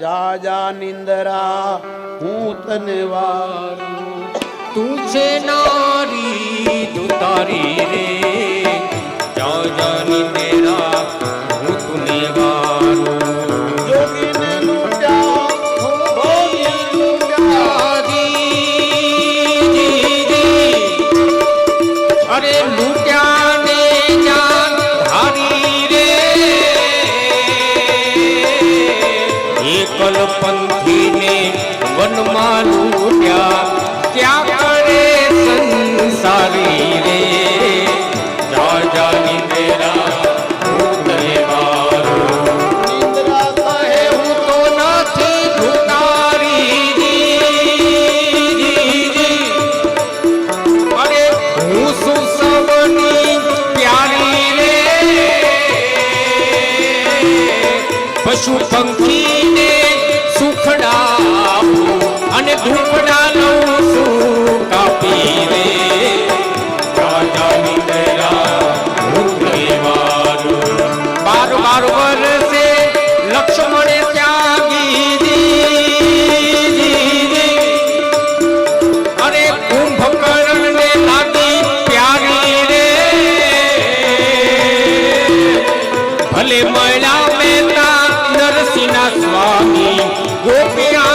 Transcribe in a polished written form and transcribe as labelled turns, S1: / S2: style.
S1: જા જા નિંદરા હું તને વારું,
S2: તું છે નારી તું તારી રે, જા જા નિંદરા હું તને વારું.
S1: જોગીને લૂટ્યા ભોગી લૂટ્યા,
S2: અરે લૂટ્યા ને જાન ધારી રે, એકલ પંથી ને વનમાં લૂટ્યા, ક્યાં કરે સંસારી રે, જા જા નિંદેરા હું તને વારું.
S1: નિંદરા કહે
S2: હું તો નથી ભૂતારી અરે હું શું સૌની પ્યારી રે, પશુ પંખીને સુખડાવું અને ધૂપડા લઉં છું કાપી રે, જા જા નિંદરા હું તને વારું. 12 વર્ષે લક્ષ્મણે ત્યાગી અરે કુંભકર્ણને લાગી પ્યારી રે, ભલે મળ્યા મહેતા નરસિંહના સ્વામી ગોપિયા